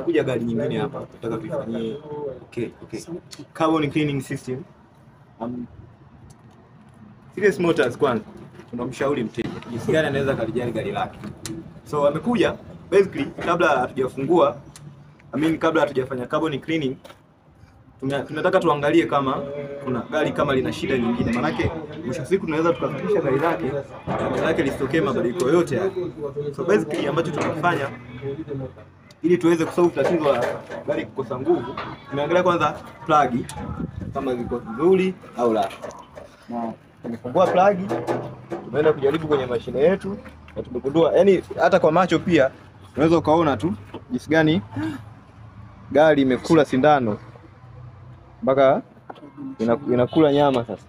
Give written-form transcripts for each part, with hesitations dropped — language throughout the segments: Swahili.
Kuja gari nyingine hapa nataka tuifanyie okay. Carbon cleaning system. Serious Motors kwanza tunamshauri mteja jinsi gani anaweza kalijali gari lake. So amekuja basically kabla hatujafungua kabla hatujafanya carbon cleaning tunataka tuangalie kama kuna gari kama lina shida nyingine. Manake mwisho siku tunaweza tukasafisha gari lake lisitokee mabadiliko yote yake. So basically ambacho tunafanya ili tuweze kusolve tatizo la gari kukosa nguvu, tunaangalia kwanza plug kama ziko vizuri au la. Na tumefungua plug, tumeenda kujaribu kwenye mashine yetu na tumegundua, yani hata kwa macho pia unaweza ukaona tu jinsi gani gari imekula sindano mpaka inakula nyama sasa.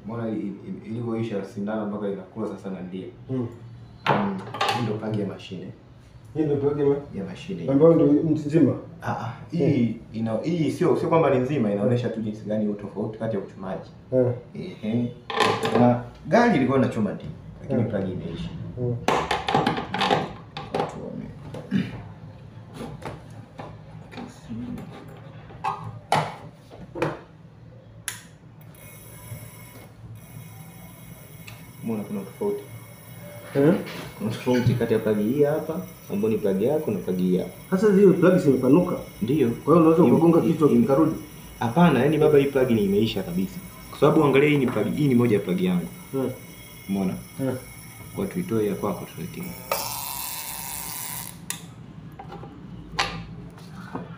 Mbona ilivyoisha sindano mpaka inakula sasa na ndiye. Ndio plug ya mashine. Hii ndio plug ya mashine. Ambayo ndio nzima. Hii sio kwamba ni nzima, inaonyesha tu jinsi gani utofauti kati ya uchomaji. Na gari ilikuwa inachoma tu, lakini plug imeisha. Mbona kuna tofauti? Kuna tofauti kati ya plug hii hapa, ambayo ni plug yako na plug hii hapa. Sasa zile plug zimepanuka. Ndio. Kwa hiyo unaweza kugonga kichwa kikarudi. Hapana, yani baba hii plug ni imeisha kabisa. Kwa sababu angalia hii ni plug, hii ni moja ya plug yangu. Umeona? Kwa tuitoe ya kwako tuletee.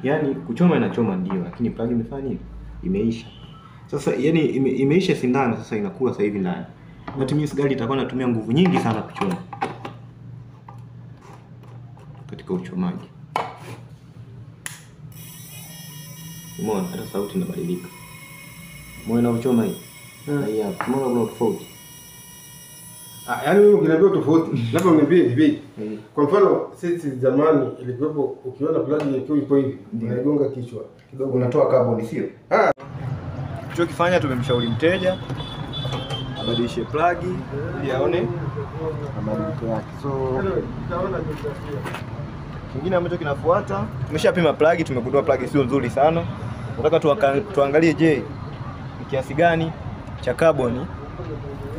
Yani kuchoma inachoma ndio, lakini plug imefanya nini? Imeisha. Sasa yani imeisha sindano, sasa inakula sasa hivi ndani. That means gari itakuwa inatumia nguvu nyingi sana kuchoma katika uchomaji. Umeona hata sauti inabadilika. Umeona uchoma hii? Hii hapa. Umeona kuna tofauti? Yaani wewe ukiniambia tofauti, labda uniambie hivi. Kwa mfano sisi zamani ilikuwepo ukiona plug ikiwa iko hivi, unaigonga kichwa kidogo unatoa carbon, sio? Tulichokifanya tumemshauri mteja abadilishe plug ili aone mabadiliko yake. So kingine ambacho kinafuata, tumeshapima plug, tumegundua plug sio nzuri sana. Nataka tuangalie je, ni kiasi gani cha carbon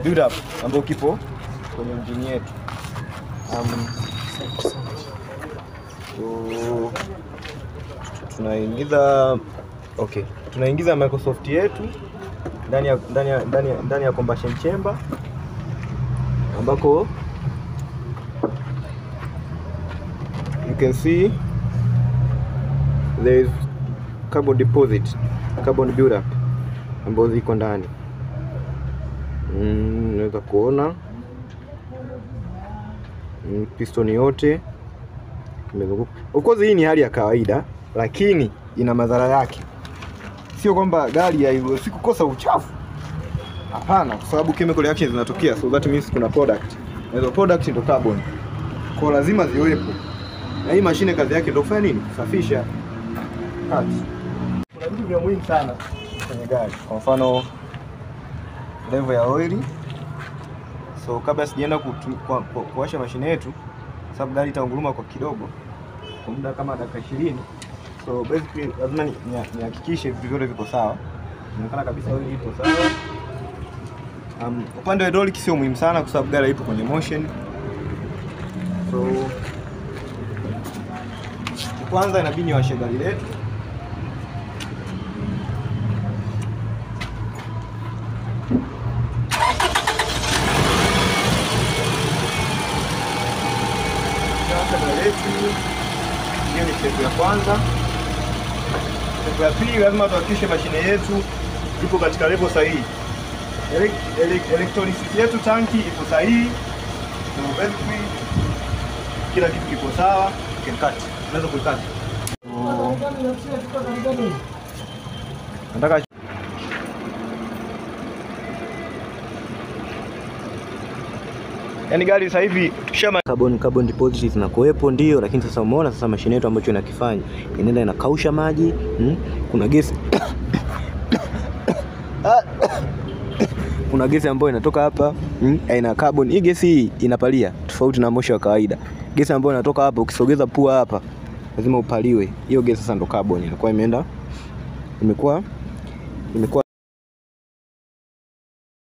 build up ambayo kipo kwenye engine yetu. Tunaingiza Microsoft yetu ndani ya combustion chamber ambako you can see there is carbon deposit, carbon build up ambazo ziko ndani. Unaweza kuona piston yote imezunguka. Of course hii ni hali ya kawaida, lakini ina madhara yake. Sio kwamba gari haiwezi kukosa uchafu. Hapana, kwa sababu chemical reactions zinatokea, so that means kuna product. Na hizo product ndio carbon. Kwa lazima ziwepo. Na hii mashine kazi yake ndio kufanya nini? Kusafisha parts. Kuna vitu vya muhimu sana kwenye gari. Kwa mfano level ya oil. So kabla sijaenda kuwasha mashine yetu, sababu gari itaunguruma kwa kidogo, kwa muda kama dakika 20. So basically lazima nihakikishe vitu vyote viko sawa. Inaonekana kabisa oil ipo sawa. Upande wa hydraulic sio muhimu sana kwa sababu gari ipo kwenye motion. So kwanza inabidi niwashe gari letu. Hiyo ni step ya kwanza. Step ya pili, lazima tuhakikishe mashine yetu ipo katika level sahihi. Electrolysis yetu tanki ipo sahihi. So basically kila kitu kipo sawa, you can cut. Unaweza kuikata. Nataka yani gari sasa hivi tukishama carbon deposits na kuepo ndio, lakini sasa umeona sasa mashine yetu ambacho inakifanya inaenda inakausha maji, kuna gesi kuna gesi ambayo inatoka hapa ina carbon. Hii gesi hii inapalia tofauti na moshi wa kawaida. Gesi ambayo inatoka hapa ukisogeza pua hapa lazima upaliwe. Hiyo gesi sasa ndo carbon inakuwa imekuwa